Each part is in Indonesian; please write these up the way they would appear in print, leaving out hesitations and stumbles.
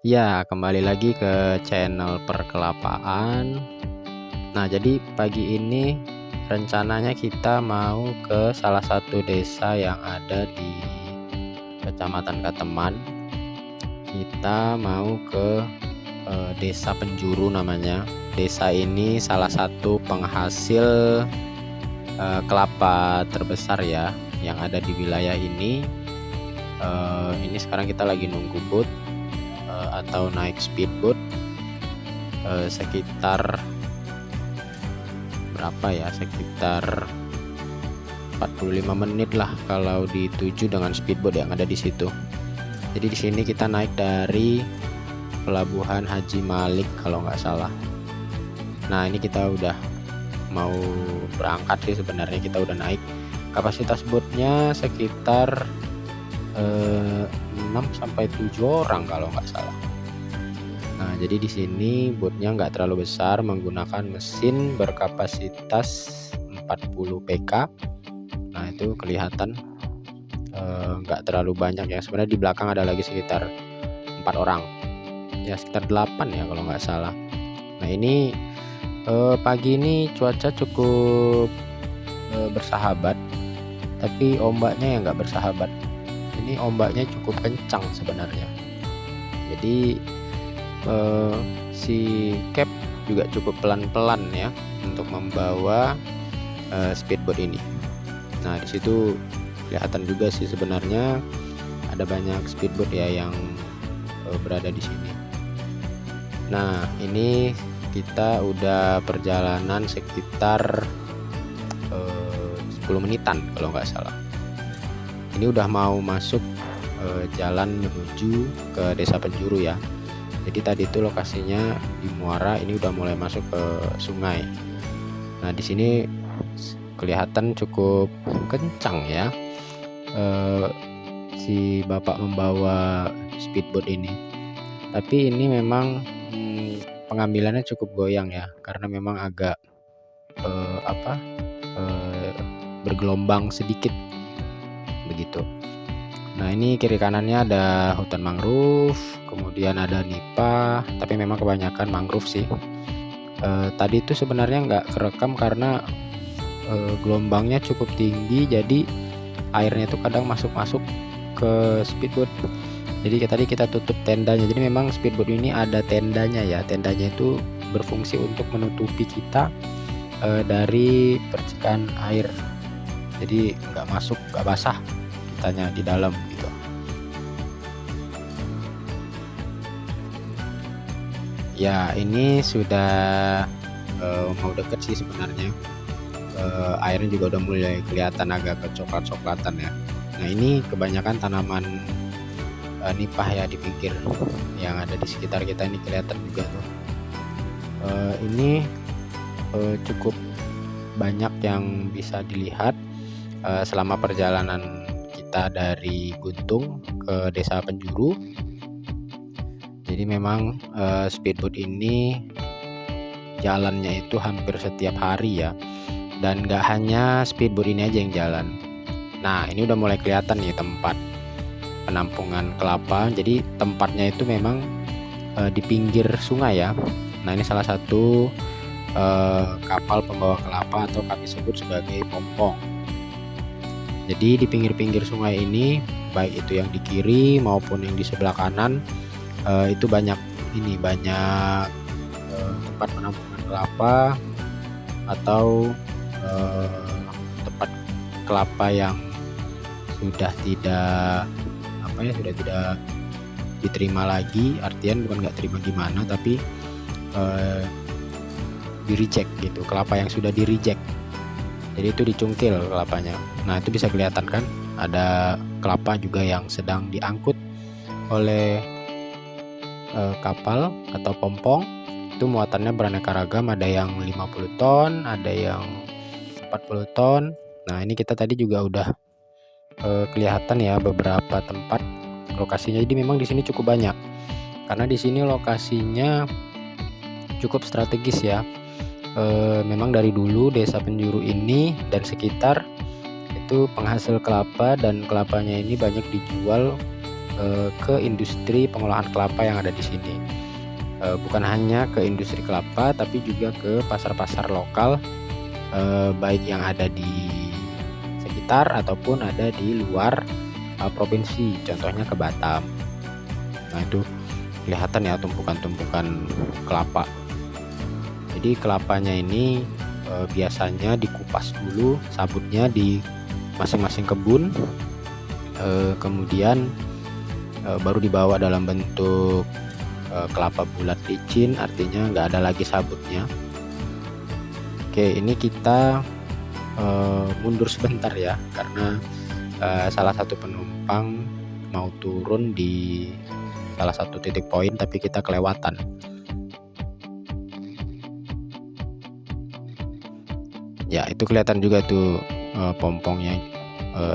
Ya, kembali lagi ke channel perkelapaan. Nah, jadi pagi ini rencananya kita mau ke salah satu desa yang ada di Kecamatan Kateman. Kita mau ke Desa Penjuru namanya. Desa ini salah satu penghasil kelapa terbesar ya yang ada di wilayah ini. Ini sekarang kita lagi nunggu boat atau naik speedboat sekitar berapa ya, sekitar 45 menit lah kalau dituju dengan speedboat yang ada di situ. Jadi di sini kita naik dari Pelabuhan Haji Malik kalau nggak salah. Nah, ini kita udah mau berangkat sih sebenarnya, kita udah naik. Kapasitas boatnya sekitar 6 sampai 7 orang kalau nggak salah. Nah, jadi di sini boatnya nggak terlalu besar, menggunakan mesin berkapasitas 40 PK. Nah, itu kelihatan nggak terlalu banyak ya. Sebenarnya di belakang ada lagi sekitar 4 orang, ya sekitar 8 ya kalau nggak salah. Nah, ini pagi ini cuaca cukup bersahabat, tapi ombaknya yang nggak bersahabat. Ini ombaknya cukup kencang sebenarnya. Jadi si Cap juga cukup pelan-pelan ya untuk membawa speedboat ini. Nah, di situ kelihatan juga sih sebenarnya ada banyak speedboat ya yang berada di sini. Nah, ini kita udah perjalanan sekitar 10 menitan kalau nggak salah. Ini udah mau masuk jalan menuju ke Desa Penjuru ya. Jadi tadi itu lokasinya di muara, ini udah mulai masuk ke sungai. Nah, di sini kelihatan cukup kencang ya si bapak membawa speedboat ini. Tapi ini memang pengambilannya cukup goyang ya, karena memang agak bergelombang sedikit begitu. Nah, ini kiri kanannya ada hutan mangrove, kemudian ada nipah, tapi memang kebanyakan mangrove sih. Tadi itu sebenarnya nggak kerekam karena gelombangnya cukup tinggi, jadi airnya itu kadang masuk ke speedboat. Jadi tadi kita tutup tendanya. Jadi memang speedboat ini ada tendanya ya. Tendanya itu berfungsi untuk menutupi kita dari percikan air. Jadi nggak masuk, nggak basah kitanya di dalam gitu. Ya, ini sudah mau deket sih sebenarnya. Airnya juga udah mulai kelihatan agak kecoklat-coklatan ya. Nah, ini kebanyakan tanaman nipah ya di pinggir yang ada di sekitar kita, ini kelihatan juga tuh. Ini cukup banyak yang bisa dilihat selama perjalanan kita dari Guntung ke Desa Penjuru. Jadi memang speedboat ini jalannya itu hampir setiap hari ya, dan gak hanya speedboat ini aja yang jalan. Nah, ini udah mulai kelihatan nih tempat penampungan kelapa. Jadi tempatnya itu memang di pinggir sungai ya. Nah, ini salah satu kapal pembawa kelapa atau kami sebut sebagai pompong. Jadi di pinggir-pinggir sungai ini, baik itu yang di kiri maupun yang di sebelah kanan, itu banyak tempat penampungan kelapa atau tempat kelapa yang sudah tidak diterima lagi. Artian bukan nggak terima gimana, tapi di reject gitu, kelapa yang sudah di reject. Jadi itu dicungkil kelapanya. Nah, itu bisa kelihatan kan ada kelapa juga yang sedang diangkut oleh kapal atau pompong. Itu muatannya beraneka ragam, ada yang 50 ton, ada yang 40 ton. Nah, ini kita tadi juga udah kelihatan ya beberapa tempat lokasinya. Jadi memang di sini cukup banyak, karena di sini lokasinya cukup strategis ya. Memang dari dulu Desa Penjuru ini dan sekitar itu penghasil kelapa, dan kelapanya ini banyak dijual ke industri pengolahan kelapa yang ada di sini. Bukan hanya ke industri kelapa, tapi juga ke pasar-pasar lokal, baik yang ada di sekitar ataupun ada di luar provinsi, contohnya ke Batam. Nah, itu kelihatan ya tumpukan-tumpukan kelapa. Jadi kelapanya ini biasanya dikupas dulu sabutnya di masing-masing kebun, kemudian baru dibawa dalam bentuk kelapa bulat licin, artinya nggak ada lagi sabutnya. Oke, ini kita mundur sebentar ya, karena salah satu penumpang mau turun di salah satu titik poin tapi kita kelewatan. Ya, itu kelihatan juga tuh pompongnya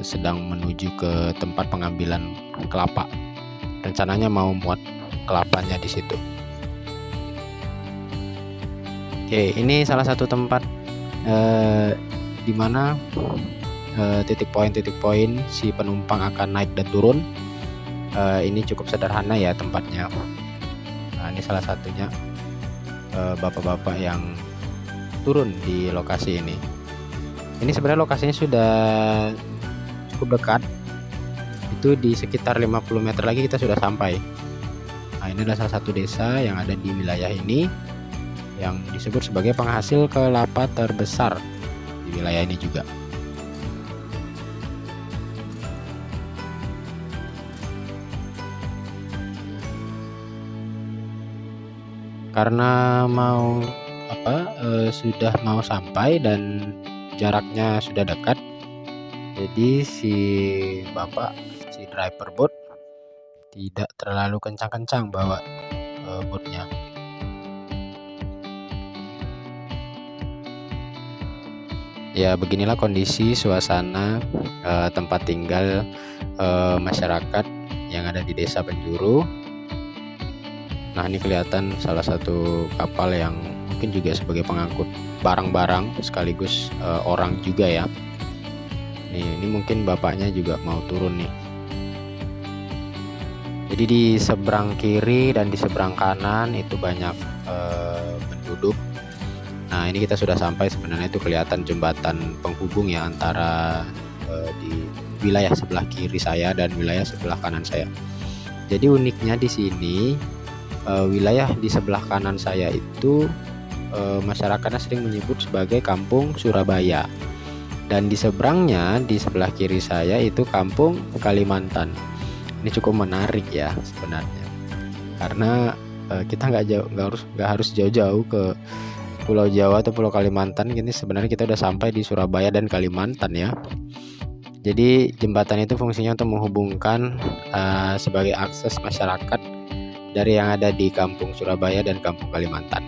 sedang menuju ke tempat pengambilan kelapa. Rencananya mau muat kelapanya di situ. Oke, ini salah satu tempat di mana titik poin si penumpang akan naik dan turun. Ini cukup sederhana ya tempatnya. Nah, ini salah satunya bapak-bapak yang turun di lokasi ini. Ini sebenarnya lokasinya sudah cukup dekat. Itu di sekitar 50 meter lagi kita sudah sampai. Nah, ini adalah salah satu desa yang ada di wilayah ini yang disebut sebagai penghasil kelapa terbesar di wilayah ini juga. Karena sudah mau sampai dan jaraknya sudah dekat, jadi si driver boat tidak terlalu kencang-kencang bawa boatnya. Ya, beginilah kondisi suasana tempat tinggal masyarakat yang ada di desa penjuru. Nah, ini kelihatan salah satu kapal yang mungkin juga sebagai pengangkut barang-barang sekaligus orang juga ya. Ini mungkin bapaknya juga mau turun nih. Jadi di seberang kiri dan di seberang kanan itu banyak penduduk. Nah, ini kita sudah sampai, sebenarnya itu kelihatan jembatan penghubung ya antara di wilayah sebelah kiri saya dan wilayah sebelah kanan saya. Jadi uniknya di sini wilayah di sebelah kanan saya itu masyarakatnya sering menyebut sebagai Kampung Surabaya, dan di seberangnya di sebelah kiri saya itu Kampung Kalimantan. Ini cukup menarik ya sebenarnya, karena kita nggak harus jauh-jauh ke Pulau Jawa atau Pulau Kalimantan. Ini sebenarnya kita udah sampai di Surabaya dan Kalimantan ya. Jadi jembatan itu fungsinya untuk menghubungkan sebagai akses masyarakat dari yang ada di Kampung Surabaya dan Kampung Kalimantan.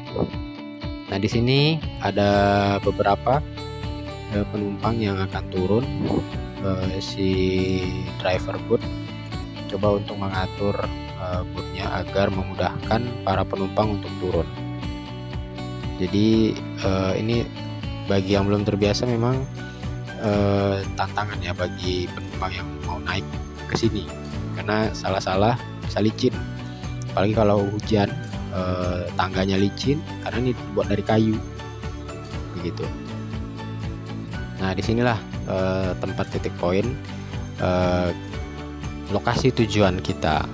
Nah, di sini ada beberapa penumpang yang akan turun. Si driver boat coba untuk mengatur boatnya agar memudahkan para penumpang untuk turun. Jadi ini bagi yang belum terbiasa memang tantangan ya bagi penumpang yang mau naik ke sini, karena salah-salah bisa licin. Apalagi kalau hujan, tangganya licin karena ini dibuat dari kayu begitu. Nah, disinilah tempat titik poin lokasi tujuan kita.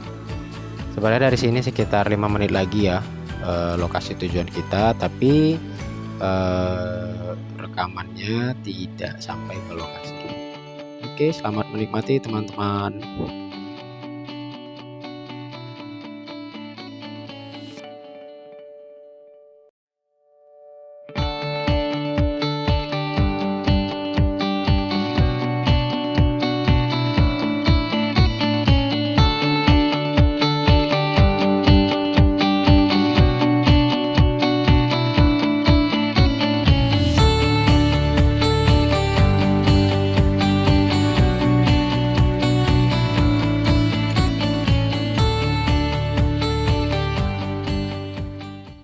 Sebenarnya dari sini sekitar 5 menit lagi ya lokasi tujuan kita, tapi rekamannya tidak sampai ke lokasi. Oke, selamat menikmati teman-teman.